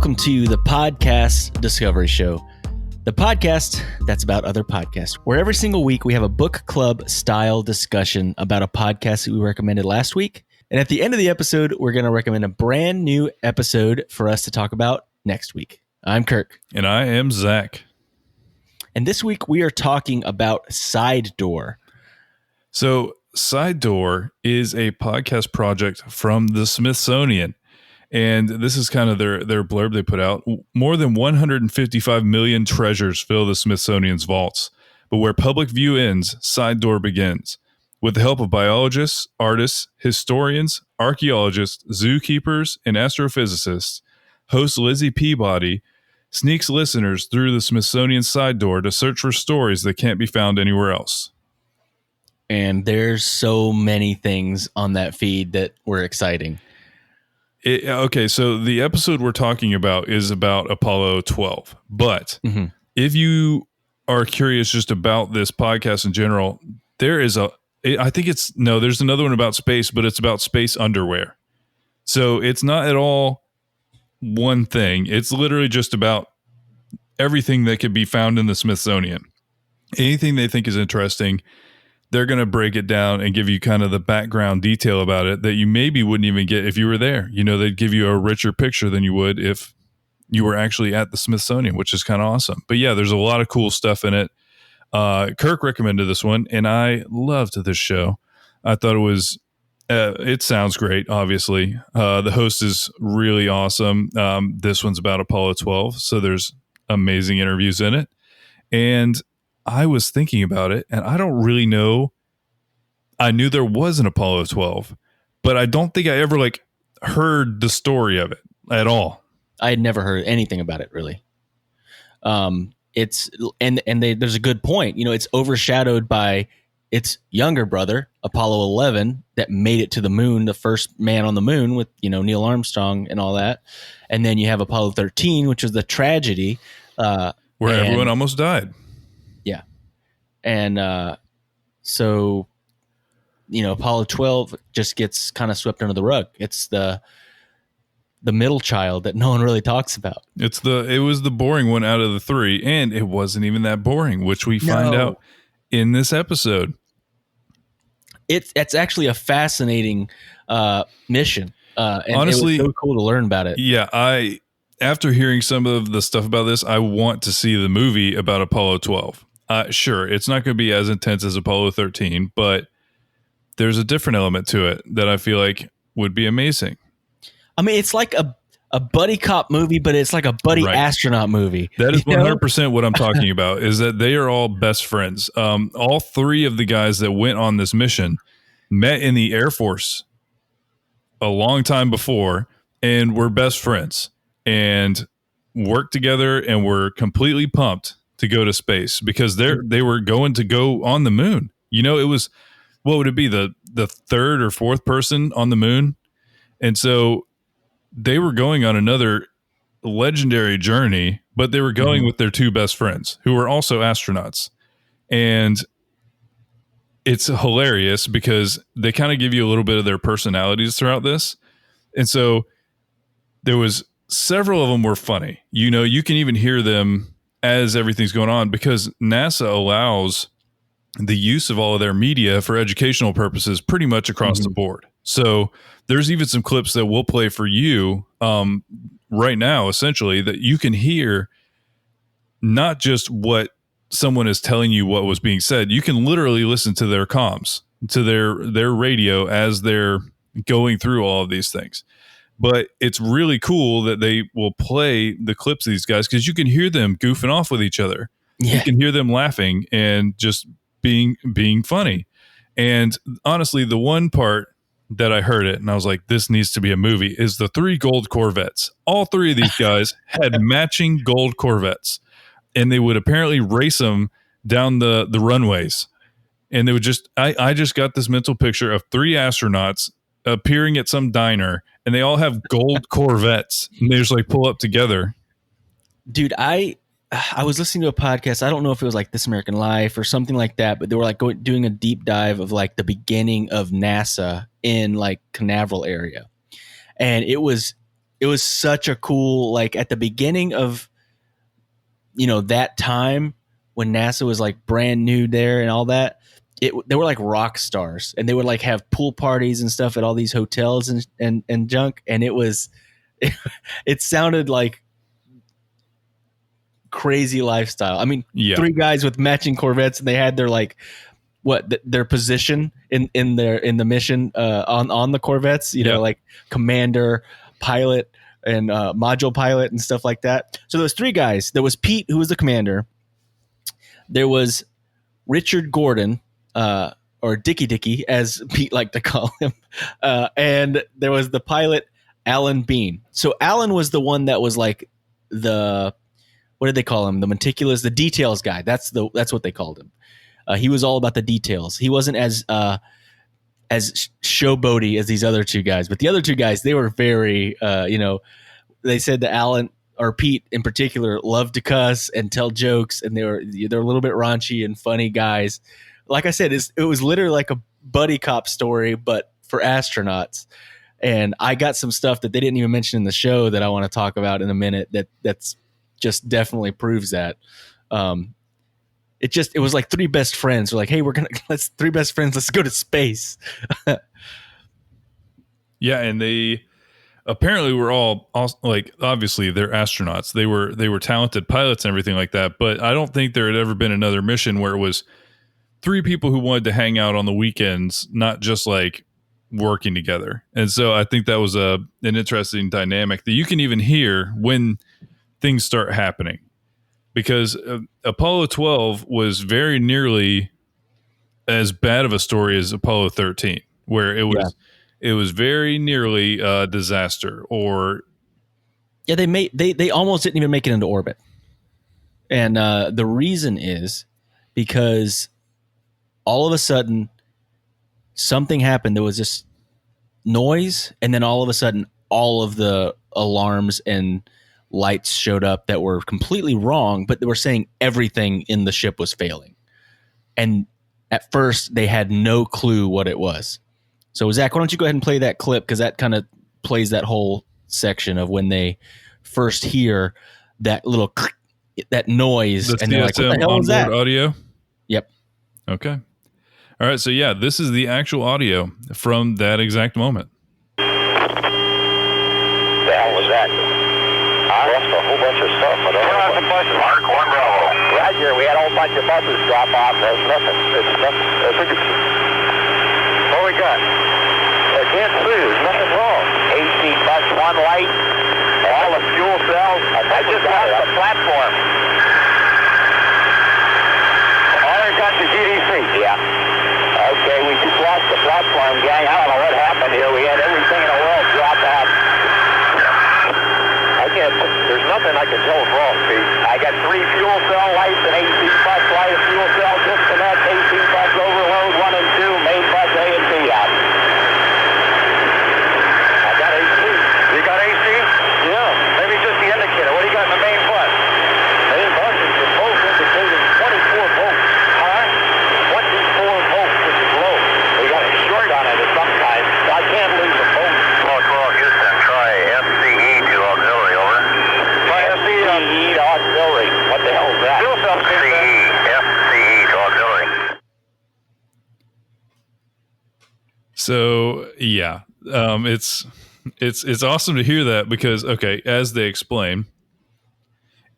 welcome to the Podcast Discovery Show, the podcast that's about other podcasts, where every single week we have a book club style discussion about a podcast that we recommended last week. And at the end of the episode, we're going to recommend a brand new episode for us to talk about next week. I'm Kirk. And I am Zach. And this week we are talking about Sidedoor. So Sidedoor is a podcast project from the Smithsonian. And this is kind of their blurb they put out. More than 155 million treasures fill the Smithsonian's vaults. But where public view ends, Sidedoor begins. With the help of biologists, artists, historians, archaeologists, zookeepers, and astrophysicists, host Lizzie Peabody sneaks listeners through the Smithsonian Sidedoor to search for stories that can't be found anywhere else. And there's so many things on that feed that were exciting. Okay, so the episode we're talking about is about Apollo 12. But if you are curious just about this podcast in general, there's another one about space, but it's about space underwear. So it's not at all one thing. It's literally just about everything that could be found in the Smithsonian. Anything they think is interesting, they're going to break it down and give you kind of the background detail about it that you maybe wouldn't even get if you were there. You know, they'd give you a richer picture than you would if you were actually at the Smithsonian, which is kind of awesome. But yeah, there's a lot of cool stuff in it. Kirk recommended this one, and I loved this show. I thought it sounds great, obviously. The host is really awesome. This one's about Apollo 12, so there's amazing interviews in it. And I was thinking about it, and I don't really know. I knew there was an Apollo 12, but I don't think I ever heard the story of it at all. I had never heard anything about it, really. There's a good point. You know, it's overshadowed by its younger brother, Apollo 11, that made it to the moon, the first man on the moon with, Neil Armstrong and all that. And then you have Apollo 13, which was the tragedy. Where everyone almost died. Yeah. And so, Apollo 12 just gets kind of swept under the rug. It's the middle child that no one really talks about. It was the boring one out of the three, and it wasn't even that boring, which we find out in this episode. It's actually a fascinating mission. And honestly, it was so cool to learn about it. Yeah, after hearing some of the stuff about this, I want to see the movie about Apollo 12. Sure, it's not going to be as intense as Apollo 13, but there's a different element to it that I feel like would be amazing. I mean, it's like a buddy cop movie, but it's like a buddy astronaut movie. That is 100% what I'm talking about, is that they are all best friends. All three of the guys that went on this mission met in the Air Force a long time before and were best friends and worked together and were completely pumped to go to space because they were going to go on the moon. It was, what would it be, the third or fourth person on the moon? And so they were going on another legendary journey, but they were going with their two best friends who were also astronauts. And it's hilarious because they kind of give you a little bit of their personalities throughout this. And so there was several of them were funny. You can even hear them as everything's going on because NASA allows the use of all of their media for educational purposes pretty much across the board. So there's even some clips that we'll play for you right now, essentially, that you can hear not just what someone is telling you what was being said. You can literally listen to their comms, to their radio as they're going through all of these things. But it's really cool that they will play the clips of these guys because you can hear them goofing off with each other. Yeah. You can hear them laughing and just being funny. And honestly, the one part that I heard it and I was like, this needs to be a movie, is the 3 gold Corvettes. All 3 of these guys had matching gold Corvettes, and they would apparently race them down the runways. And they would I just got this mental picture of 3 astronauts appearing at some diner, and they all have gold Corvettes, and they just pull up together. Dude, I was listening to a podcast. I don't know if it was like This American Life or something like that, but they were doing a deep dive of the beginning of NASA in Canaveral area. And it was it was such a cool, like at the beginning of, that time when NASA was like brand new there and all that, they were like rock stars, and they would like have pool parties and stuff at all these hotels and junk. And it sounded like crazy lifestyle. I mean, three guys with matching Corvettes, and they had their like their position in the mission on the Corvettes, like commander, pilot, and module pilot and stuff like that. So there was three guys. There was Pete, who was the commander. There was Richard Gordon, or Dicky, as Pete liked to call him. And there was the pilot, Alan Bean. So Alan was the one that was like what did they call him? The meticulous, the details guy. That's what they called him. He was all about the details. He wasn't as showboaty as these other two guys, but the other two guys, they were very, they said that Alan or Pete in particular loved to cuss and tell jokes, and they're a little bit raunchy and funny guys. Like I said, it was literally like a buddy cop story, but for astronauts. And I got some stuff that they didn't even mention in the show that I want to talk about in a minute. That's just definitely proves that. It was like three best friends. We're like, hey, three best friends. Let's go to space. Yeah. And they apparently were all like, obviously they're astronauts. They were talented pilots and everything like that. But I don't think there had ever been another mission where it was three people who wanted to hang out on the weekends, not just like working together. And so I think that was an interesting dynamic that you can even hear when things start happening. Because Apollo 12 was very nearly as bad of a story as Apollo 13, where it was very nearly a disaster. Or they almost didn't even make it into orbit, and the reason is because all of a sudden something happened. There was this noise, and then all of a sudden all of the alarms and lights showed up that were completely wrong, but they were saying everything in the ship was failing. And at first they had no clue what it was. So Zach, why don't you go ahead and play that clip? Because that kind of plays that whole section of when they first hear that little that noise. And they're like, what the hell is that? Audio? Yep. Okay. All right. So yeah, this is the actual audio from that exact moment. The hell was that? I lost a whole bunch of stuff. I don't know. Some buses. Mark 1 Bravo. Roger. We had a whole bunch of buses drop off. There's nothing. It's nothing. What we got? I can't see. There's nothing wrong. AC bus, one light. All the fuel cells. I just lost the platform. All I got the GDC. Yeah. Okay, we just lost the platform, gang. I don't know what happened here. We had everything in the world drop out. There's nothing I can tell is wrong, Pete. I got 3 fuel cell lights, an AC bus light, a fuel cell disconnect, AC bus overload, 1 and 2, main bus A and B out. I got AC. You got AC? Yeah. Maybe just the indicator. What do you got in the main bus? Main bus is both indicating 24 volts. Huh? 24 volts, which is low. We got a short on it of some kind, so I can't lose a volt. 12 Houston, try FCE to auxiliary, over. Try FCE to auxiliary. What the hell is that? Fuel cell FCE to auxiliary. So yeah, it's awesome to hear that because, okay, as they explain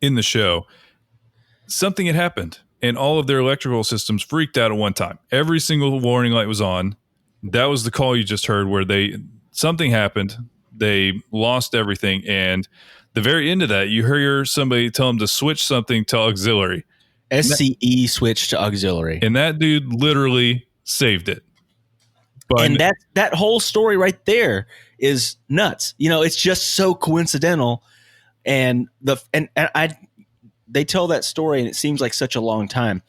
in the show, something had happened and all of their electrical systems freaked out at one time. Every single warning light was on. That was the call you just heard where something happened. They lost everything. And the very end of that, you hear somebody tell them to switch something to auxiliary. SCE switch to auxiliary. And that dude literally saved it. And that whole story right there is nuts. It's just so coincidental. And they tell that story and it seems like such a long time.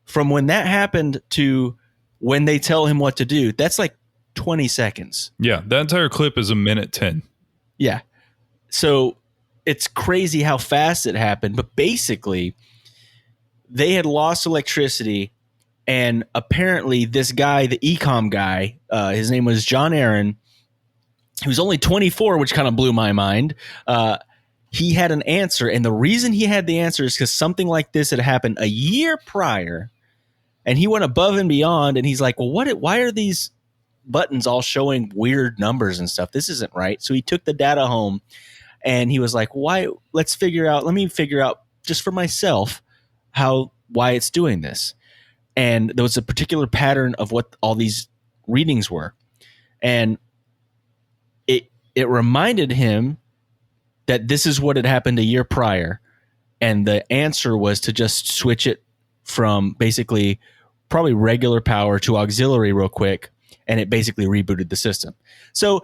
From when that happened to when they tell him what to do, that's like 20 seconds. Yeah, that entire clip is 1:10. Yeah. So it's crazy how fast it happened. But basically, they had lost electricity. And apparently this guy, the ecom guy, his name was John Aaron, he was only 24, which kind of blew my mind. He had an answer, and the reason he had the answer is because something like this had happened a year prior, and he went above and beyond, and he's like, well, why are these buttons all showing weird numbers and stuff? This isn't right. So he took the data home, and he was like, let me figure out just for myself why it's doing this. And there was a particular pattern of what all these readings were. And it reminded him that this is what had happened a year prior. And the answer was to just switch it from basically probably regular power to auxiliary real quick. And it basically rebooted the system. So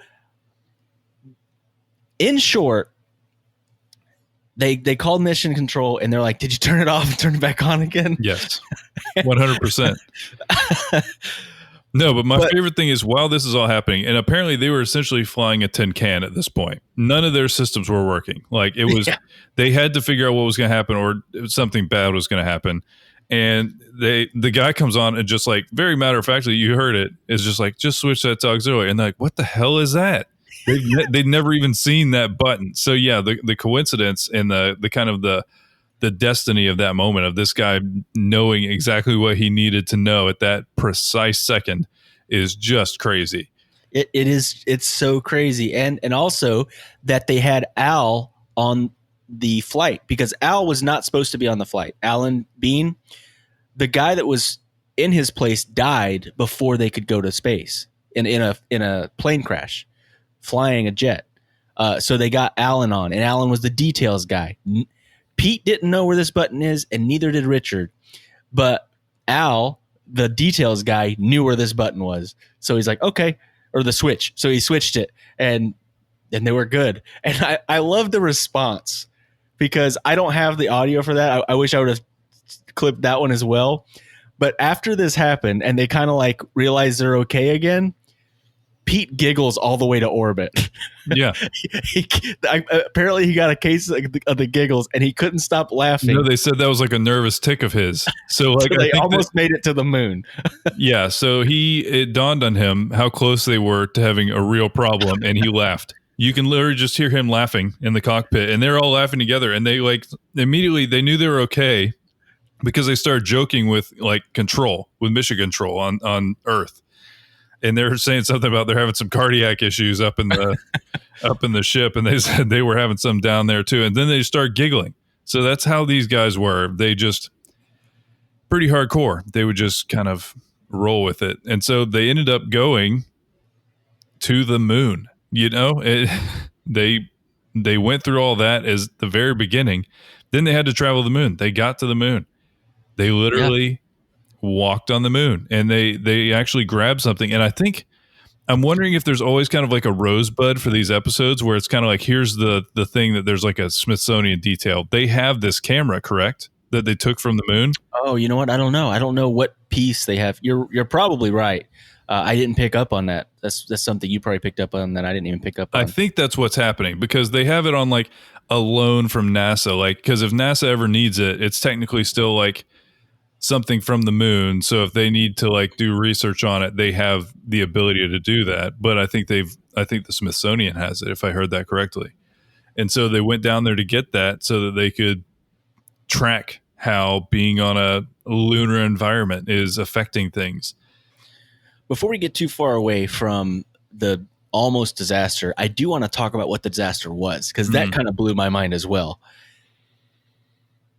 in short, they called mission control and they're like, did you turn it off and turn it back on again? Yes, 100%. No, but my favorite thing is while this is all happening, and apparently they were essentially flying a tin can at this point. None of their systems were working. Like it was, they had to figure out what was going to happen or something bad was going to happen. And the guy comes on and just like very matter of factly, you heard it, is just like, just switch that to auxiliary. And they're like, what the hell is that? They'd never even seen that button. So yeah, the coincidence and the kind of the destiny of that moment of this guy knowing exactly what he needed to know at that precise second is just crazy. It's so crazy. And also that they had Al on the flight because Al was not supposed to be on the flight. Alan Bean, the guy that was in his place, died before they could go to space in a plane crash, flying a jet. So they got Alan on, and Alan was the details guy. Pete didn't know where this button is, and neither did Richard. But Al, the details guy, knew where this button was. So he's like, okay, or the switch. So he switched it, and they were good. And I love the response because I don't have the audio for that. I wish I would have clipped that one as well. But after this happened, and they kind of like realized they're okay again, Pete giggles all the way to orbit. Yeah. Apparently he got a case of the giggles and he couldn't stop laughing. No, they said that was like a nervous tick of his. So like so they almost made it to the moon. Yeah. So it dawned on him how close they were to having a real problem, and he laughed. You can literally just hear him laughing in the cockpit, and they're all laughing together. And they like immediately they knew they were okay because they started joking with like mission control on Earth. And they're saying something about they're having some cardiac issues up in the ship, and they said they were having some down there too. And then they start giggling. So that's how these guys were. They just pretty hardcore. They would just kind of roll with it. And so they ended up going to the moon. You know, they went through all that as the very beginning. Then they had to travel the moon. They got to the moon. They literally walked on the moon, and they actually grabbed something. And I'm wondering if there's always kind of like a rosebud for these episodes where it's kind of like, here's the thing that there's like a Smithsonian detail. They have this camera, correct, that they took from the moon? Oh, you know what? I don't know. I don't know what piece they have. You're probably right. I didn't pick up on that. That's something you probably picked up on that I didn't even pick up on. I think that's what's happening because they have it on like a loan from NASA. Like, because if NASA ever needs it, it's technically still like something from the moon. So if they need to like do research on it, they have the ability to do that. But I think the Smithsonian has it, if I heard that correctly. And so they went down there to get that so that they could track how being on a lunar environment is affecting things. Before we get too far away from the almost disaster, I do want to talk about what the disaster was, because that kind of blew my mind as well.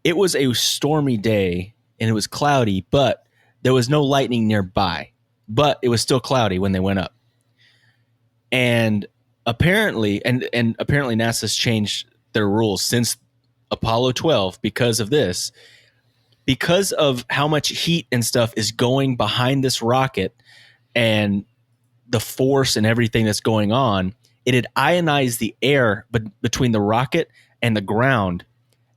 It was a stormy day and it was cloudy, but there was no lightning nearby. But it was still cloudy when they went up. And apparently NASA's changed their rules since Apollo 12 because of this. Because of how much heat and stuff is going behind this rocket and the force and everything that's going on, it had ionized the air between the rocket and the ground.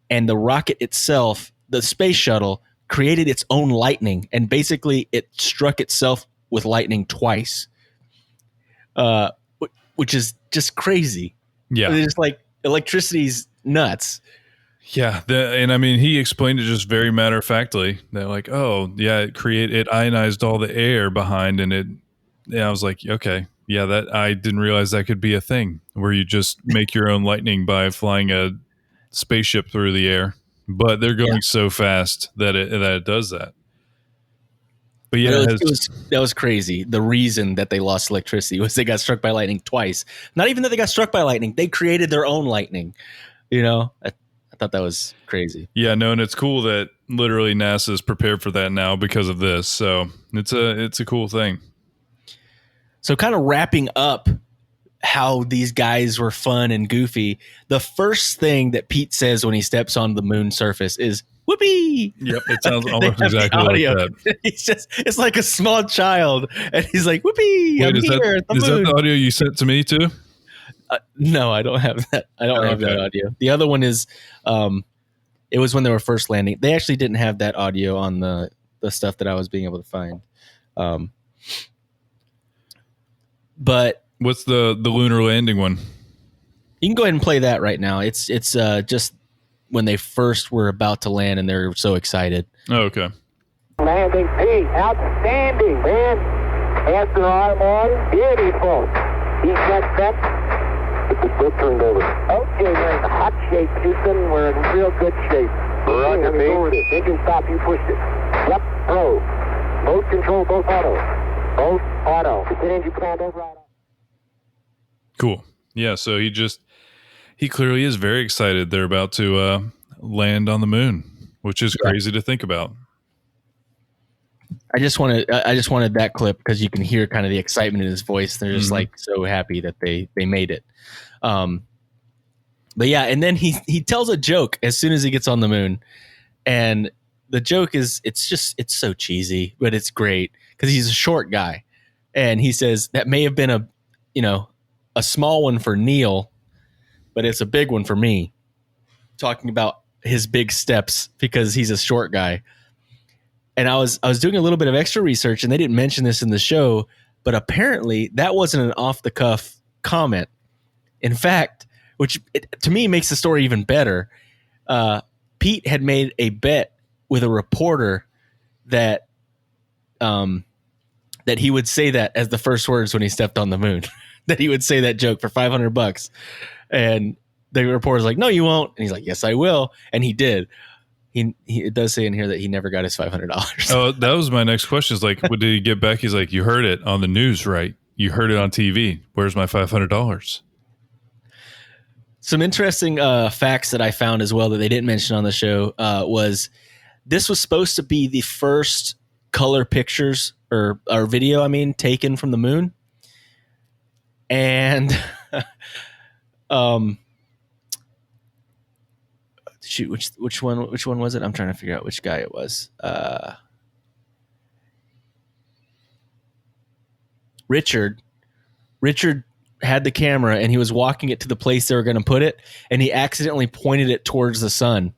And the rocket itself, the space shuttle, created its own lightning, and basically it struck itself with lightning twice, which is just crazy. Yeah. It's just like electricity's nuts. Yeah. And I mean, he explained it just very matter of factly. They're like, oh, yeah, it ionized all the air behind, and I was like, okay, Yeah, that I didn't realize that could be a thing where you just make your own lightning by flying a spaceship through the air. But they're going so fast that it does that. But yeah, But that was crazy. The reason that they lost electricity was they got struck by lightning twice. Not even that they got struck by lightning; they created their own lightning. I thought that was crazy. Yeah, no, and it's cool that literally NASA is prepared for that now because of this. So it's a cool thing. So kind of wrapping up how these guys were fun and goofy, the first thing that Pete says when he steps on the moon surface is "whoopee." Yep, it sounds almost exactly like that. It's like a small child, and he's like, "Whoopee, I'm here at the moon." Is that the audio you sent to me too? No, I don't have that. I don't have that audio. The other one is, it was when they were first landing. They actually didn't have that audio on the stuff that I was being able to find. But what's the lunar landing one? You can go ahead and play that right now. It's just when they first were about to land and they're so excited. Oh, okay. Landing Pete, outstanding, man. After arm on, beautiful. He got that. The book turned over. Okay, we're in hot shape, Houston. We're in real good shape. Roger, Pete. Engine stop, you pushed it. Yep, roll. Both control, both auto. Both auto. The engine command over auto. Cool. Yeah, so he clearly is very excited they're about to land on the moon, which is crazy to think about. I just wanted that clip because you can hear kind of the excitement in his voice. They're just like so happy that they made it. But yeah, and then he tells a joke as soon as he gets on the moon, and the joke is it's so cheesy, but it's great because he's a short guy, and he says that may have been a small one for Neil, but it's a big one for me. Talking about his big steps because he's a short guy. And I was doing a little bit of extra research, and they didn't mention this in the show, but apparently that wasn't an off-the-cuff comment. In fact, which to me makes the story even better, Pete had made a bet with a reporter that he would say that as the first words when he stepped on the moon, that he would say that joke for $500. And the reporter's like, "No, you won't." And he's like, "Yes, I will." And he did. It does say in here that he never got his $500. Oh, that was my next question. Is like, what did he get back? He's like, "You heard it on the news, right? You heard it on TV. Where's my $500?" Some interesting facts that I found as well that they didn't mention on the show was this was supposed to be the first color pictures or video, taken from the moon. And shoot, which one was it? I'm trying to figure out which guy it was. Richard had the camera and he was walking it to the place they were going to put it, and he accidentally pointed it towards the sun,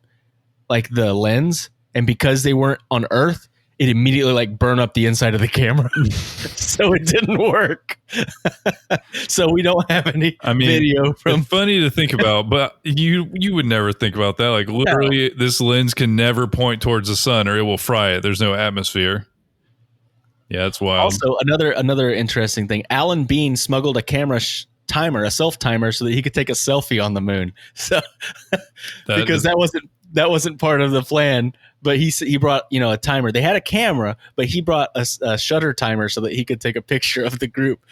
like the lens, and because they weren't on Earth, it immediately burned up the inside of the camera. So it didn't work. So we don't have any video from. It's funny to think about, but you would never think about that. Like literally, this lens can never point towards the sun or it will fry it. There's no atmosphere. Yeah, that's wild. Also, another interesting thing: Alan Bean smuggled a camera timer, a self timer, so that he could take a selfie on the moon. So because that wasn't part of the plan. But he brought a timer. They had a camera, but he brought a shutter timer so that he could take a picture of the group.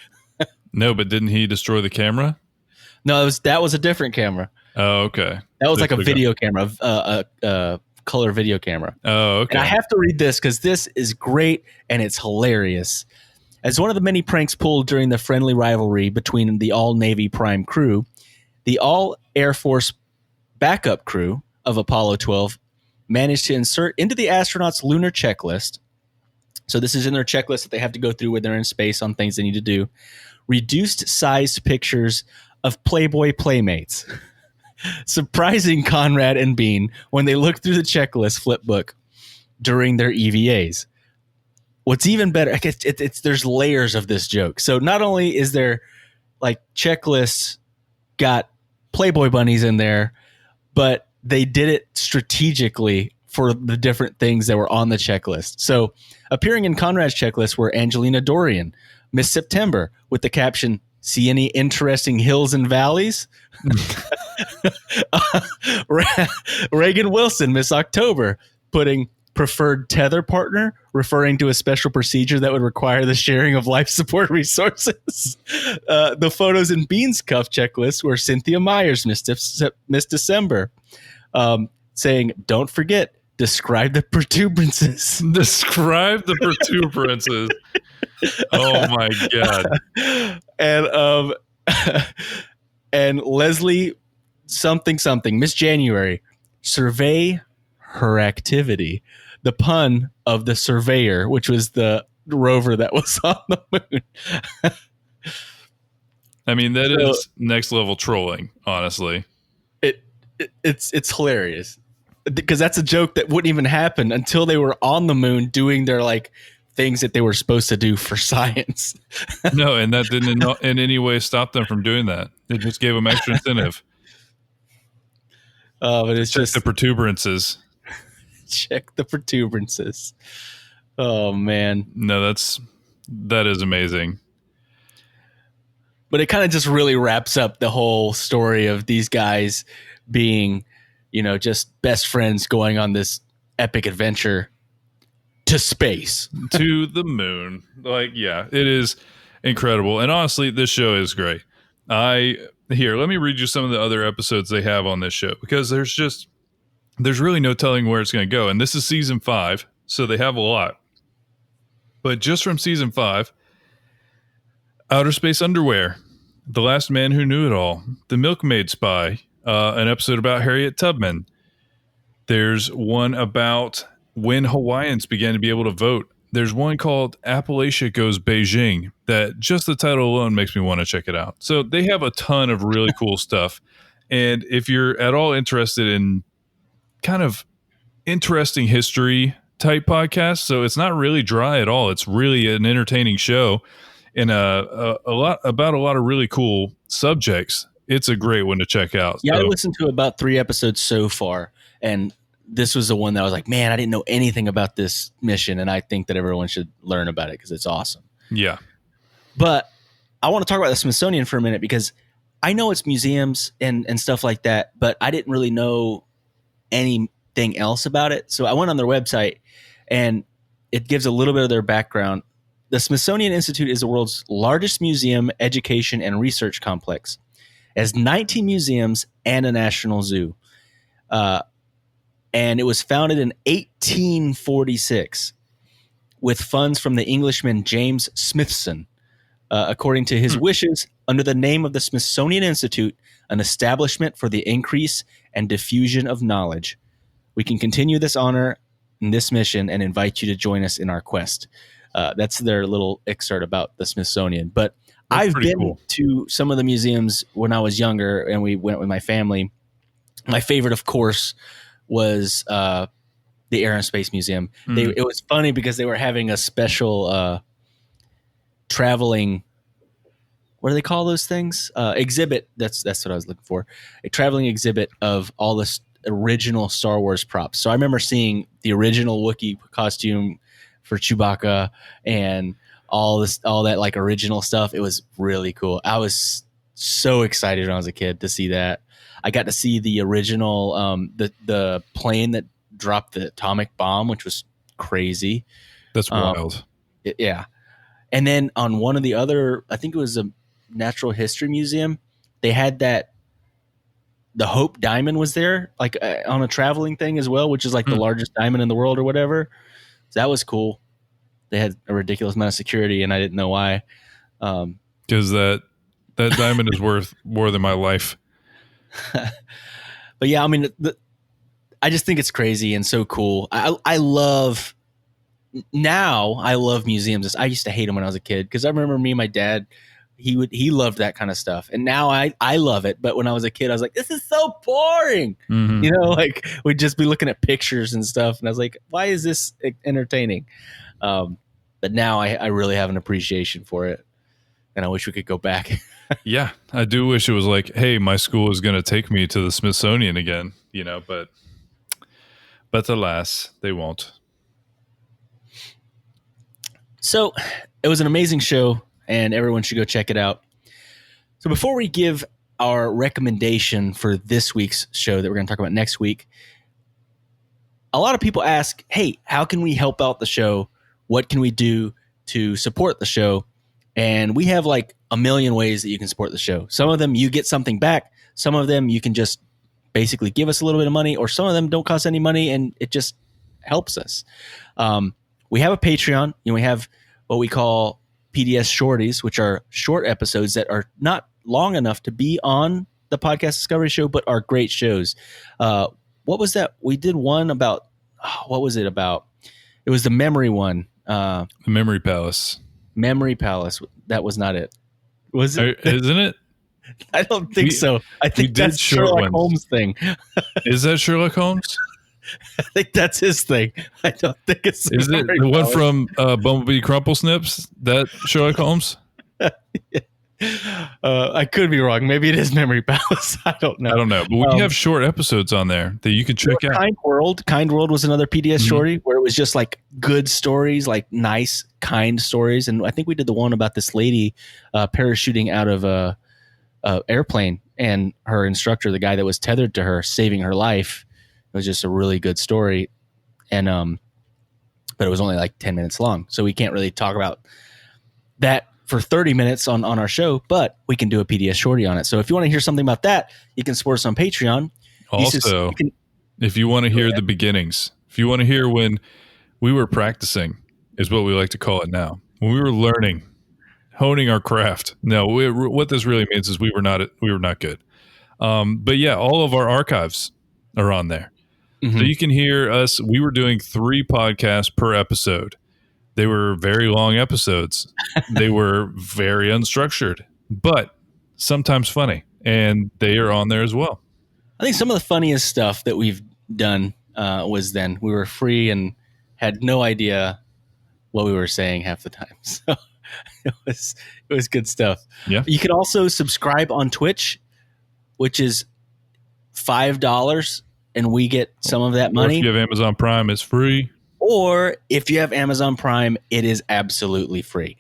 No, but didn't he destroy the camera? No, that was a different camera. Oh, okay. That was like a video camera, a color video camera. Oh, okay. And I have to read this because this is great and it's hilarious. As one of the many pranks pulled during the friendly rivalry between the all-Navy prime crew, the all-Air Force backup crew of Apollo 12 managed to insert into the astronauts' lunar checklist. So this is in their checklist that they have to go through when they're in space on things they need to do. Reduced sized pictures of Playboy playmates. Surprising Conrad and Bean when they looked through the checklist flipbook during their EVAs. What's even better, I guess there's layers of this joke. So not only is there checklists got Playboy bunnies in there, but they did it strategically for the different things that were on the checklist. So appearing in Conrad's checklist were Angelina Dorian, Miss September with the caption, "See any interesting hills and valleys?" Reagan Wilson, Miss October, putting preferred tether partner, referring to a special procedure that would require the sharing of life support resources. The photos in Bean's cuff checklist were Cynthia Myers, Miss December, saying, "Don't forget, describe the protuberances." Describe the protuberances. Oh my God. And and Leslie something, Miss January, survey her activity. The pun of the surveyor, which was the rover that was on the moon. I mean, that is next level trolling, honestly. It's hilarious because that's a joke that wouldn't even happen until they were on the moon doing their like things that they were supposed to do for science. No, and that didn't in any way stop them from doing that. It just gave them extra incentive. But it's Check just the protuberances. Check the protuberances. Oh man. No, that is amazing. But it kind of just really wraps up the whole story of these guys being, just best friends going on this epic adventure to space. To the moon. Like, yeah, it is incredible. And honestly, this show is great. Let me read you some of the other episodes they have on this show, because there's really no telling where it's going to go. And this is season 5, so they have a lot. But just from season 5, Outer Space Underwear, The Last Man Who Knew It All, The Milkmaid Spy, an episode about Harriet Tubman. There's one about when Hawaiians began to be able to vote. There's one called Appalachia Goes Beijing that just the title alone makes me want to check it out. So they have a ton of really cool stuff. And if you're at all interested in kind of interesting history type podcasts, so it's not really dry at all. It's really an entertaining show and a lot of really cool subjects. It's a great one to check out. Yeah, I listened to about 3 episodes so far, and this was the one that I was like, man, I didn't know anything about this mission, and I think that everyone should learn about it because it's awesome. Yeah. But I want to talk about the Smithsonian for a minute because I know it's museums and stuff like that, but I didn't really know anything else about it. So I went on their website, and it gives a little bit of their background. The Smithsonian Institute is the world's largest museum, education, and research complex. It has 19 museums and a national zoo. And it was founded in 1846 with funds from the Englishman James Smithson. According to his wishes, under the name of the Smithsonian Institute, an establishment for the increase and diffusion of knowledge. We can continue this honor and this mission and invite you to join us in our quest. That's their little excerpt about the Smithsonian. But I've been to some of the museums when I was younger, and we went with my family. My favorite, of course, was the Air and Space Museum. It was funny because they were having a special traveling, what do they call those things? Exhibit. That's what I was looking for. A traveling exhibit of all the original Star Wars props. So I remember seeing the original Wookiee costume for Chewbacca and all that like original stuff. It was really cool. I was so excited when I was a kid to see that. I got to see the original, the plane that dropped the atomic bomb, which was crazy. That's wild. Yeah. And then on one of the other, I think it was a natural history museum, they had the Hope Diamond was there, like on a traveling thing as well, which is like the largest diamond in the world or whatever. So that was cool. They had a ridiculous amount of security, and I didn't know why. Because that diamond is worth more than my life. But yeah, I mean, I just think it's crazy and so cool. I love museums. I used to hate them when I was a kid because I remember me and my dad, he loved that kind of stuff. And now I love it. But when I was a kid, I was like, this is so boring. Mm-hmm. Like we'd just be looking at pictures and stuff. And I was like, why is this entertaining? But now I really have an appreciation for it. And I wish we could go back. Yeah, I do wish it was like, hey, my school is going to take me to the Smithsonian again, but alas, they won't. So it was an amazing show. and everyone should go check it out. So before we give our recommendation for this week's show that we're going to talk about next week, a lot of people ask, hey, how can we help out the show? What can we do to support the show? And we have like a million ways that you can support the show. Some of them you get something back. Some of them you can just basically give us a little bit of money, or some of them don't cost any money and it just helps us. We have a Patreon, and we have what we call PDS Shorties, which are short episodes that are not long enough to be on the Podcast Discovery Show, but are great shows. What was that? We did one about, what was it about? It was the memory one. The Memory Palace. Memory Palace. That was not it. Was it? Isn't it? I don't think so. I think that's Sherlock Holmes thing. Is that Sherlock Holmes? I think that's his thing. I don't think it's. Is it the one from Bumblebee Crumple Snips? That Sherlock Holmes? I could be wrong. Maybe it is Memory Palace. I don't know. But we have short episodes on there that you can check out. Kind World was another PDS shorty where it was just like good stories, like nice, kind stories. And I think we did the one about this lady parachuting out of a airplane, and her instructor, the guy that was tethered to her, saving her life. It was just a really good story. And but it was only like 10 minutes long. So we can't really talk about that for 30 minutes on our show, but we can do a PDS shorty on it. So if you want to hear something about that, you can support us on Patreon. Also, if you want to hear the beginnings, if you want to hear when we were practicing, is what we like to call it now, when we were learning, honing our craft. No, what this really means is we were not good. But yeah, all of our archives are on there. So you can hear us. We were doing 3 podcasts per episode. They were very long episodes. They were very unstructured, but sometimes funny, and they are on there as well. I think some of the funniest stuff that we've done was then we were free and had no idea what we were saying half the time. So it was good stuff. Yeah. You can also subscribe on Twitch, which is $5, and we get some of that money. Or if you have Amazon Prime, it's free. Or if you have Amazon Prime, it is absolutely free.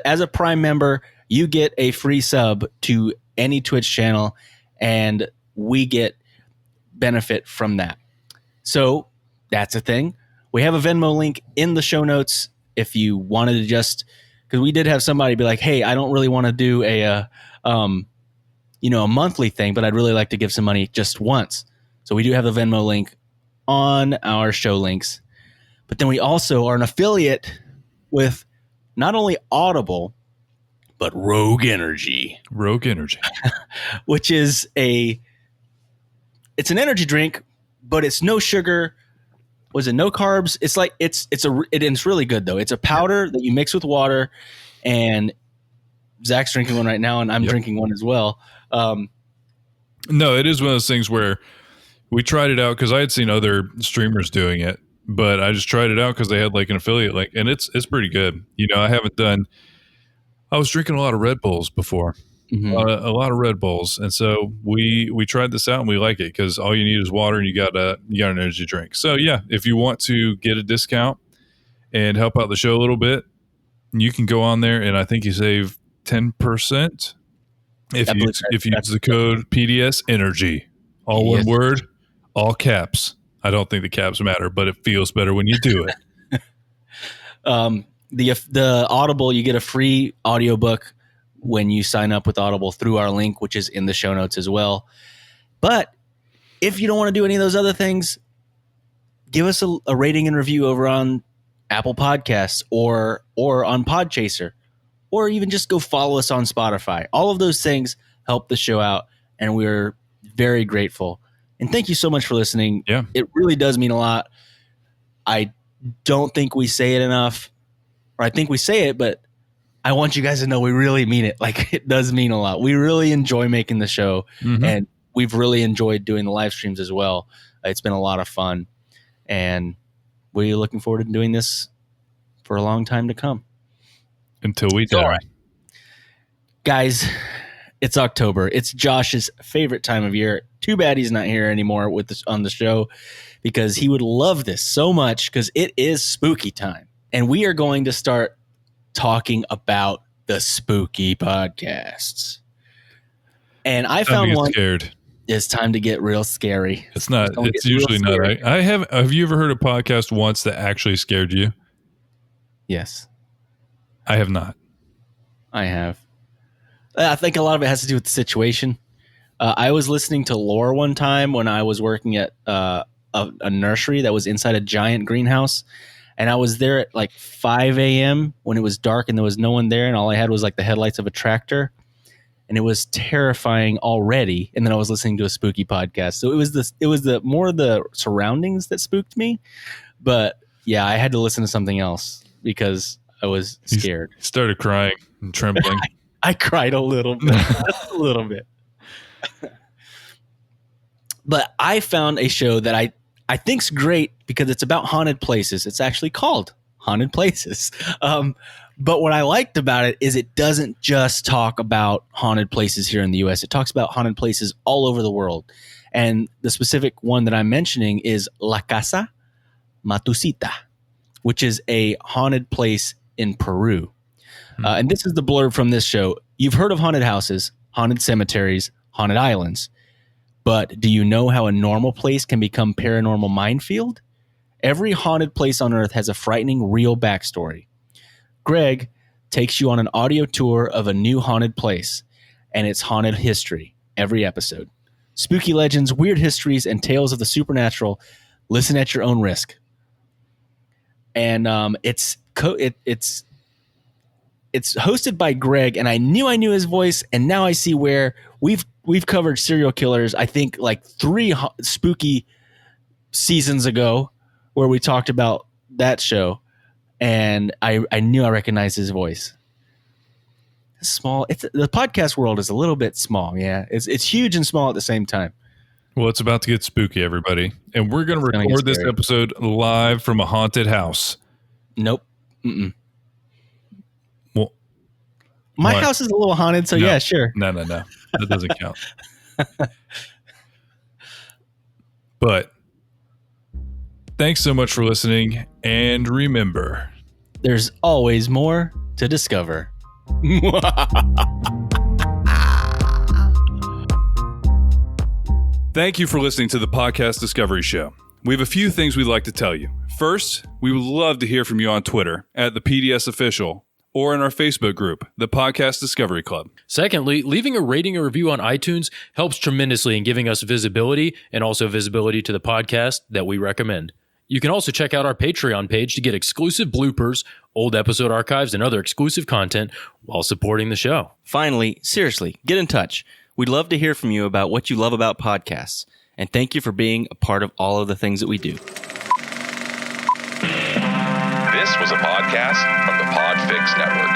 As a Prime member, you get a free sub to any Twitch channel, and we get benefit from that. So that's a thing. We have a Venmo link in the show notes if you wanted to just, because we did have somebody be like, hey, I don't really want to do a monthly thing, but I'd really like to give some money just once. So we do have the Venmo link on our show links. But then we also are an affiliate with not only Audible, but Rogue Energy. Rogue Energy. Which is it's an energy drink, but it's no sugar. Was it no carbs? It's like it's really good though. It's a powder that you mix with water, and Zach's drinking one right now, and I'm drinking one as well. No, it is one of those things where we tried it out because I had seen other streamers doing it. But I just tried it out because they had like an affiliate link, and it's pretty good. I was drinking a lot of Red Bulls before, a lot of Red Bulls. And so we tried this out and we like it because all you need is water and you got an energy drink. So yeah, if you want to get a discount and help out the show a little bit, you can go on there and I think you save 10% if you use the code PDS Energy, all one word, all caps. I don't think the caps matter, but it feels better when you do it. The Audible, you get a free audiobook when you sign up with Audible through our link, which is in the show notes as well. But if you don't want to do any of those other things, give us a rating and review over on Apple Podcasts or on Podchaser, or even just go follow us on Spotify. All of those things help the show out, and we're very grateful. And thank you so much for listening. Yeah. It really does mean a lot. I don't think we say it enough, or I think we say it, but I want you guys to know we really mean it. Like, it does mean a lot. We really enjoy making the show, and we've really enjoyed doing the live streams as well. It's been a lot of fun, and we're looking forward to doing this for a long time to come. Until we die. Guys, it's October. It's Josh's favorite time of year. Too bad he's not here anymore with us on the show, because he would love this so much, because it is spooky time. And we are going to start talking about the spooky podcasts. And I Time to found get one. scared. It's time to get real scary. It's not. It's usually not. I have. Have you ever heard a podcast once that actually scared you? Yes, I have not. I have. I think a lot of it has to do with the situation. I was listening to lore one time when I was working at a nursery that was inside a giant greenhouse. And I was there at like 5 a.m. when it was dark and there was no one there. And all I had was like the headlights of a tractor. And it was terrifying already. And then I was listening to a spooky podcast. So it was the more the surroundings that spooked me. But yeah, I had to listen to something else because I was scared. You started crying and trembling. I cried a little bit. Just a little bit. But I found a show that I think's great because it's about haunted places. It's actually called Haunted Places. But what I liked about it is it doesn't just talk about haunted places here in the U.S. It talks about haunted places all over the world. And the specific one that I'm mentioning is La Casa Matusita, which is a haunted place in Peru. And this is the blurb from this show. You've heard of haunted houses, haunted cemeteries, haunted islands. But do you know how a normal place can become paranormal minefield? Every haunted place on Earth has a frightening real backstory. Greg takes you on an audio tour of a new haunted place and its haunted history every episode. Spooky legends, weird histories, and tales of the supernatural. Listen at your own risk. And it's hosted by Greg, and I knew his voice, and now I see where we've covered serial killers, I think like 3 spooky seasons ago where we talked about that show, and I knew I recognized his voice. Small. The podcast world is a little bit small. Yeah, it's huge and small at the same time. Well, it's about to get spooky, everybody. And we're going to record this episode live from a haunted house. Nope. Mm-mm. Well, my house is a little haunted, so yeah, sure. No. That doesn't count. But thanks so much for listening. And remember, there's always more to discover. Thank you for listening to the Podcast Discovery Show. We have a few things we'd like to tell you. First, we would love to hear from you on Twitter at the PDS Official or in our Facebook group, the Podcast Discovery Club. Secondly, leaving a rating or review on iTunes helps tremendously in giving us visibility and also visibility to the podcast that we recommend. You can also check out our Patreon page to get exclusive bloopers, old episode archives, and other exclusive content while supporting the show. Finally, seriously, get in touch. We'd love to hear from you about what you love about podcasts. And thank you for being a part of all of the things that we do. This was a podcast from the Podfix Network.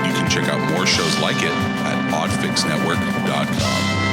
You can check out more shows like it at podfixnetwork.com.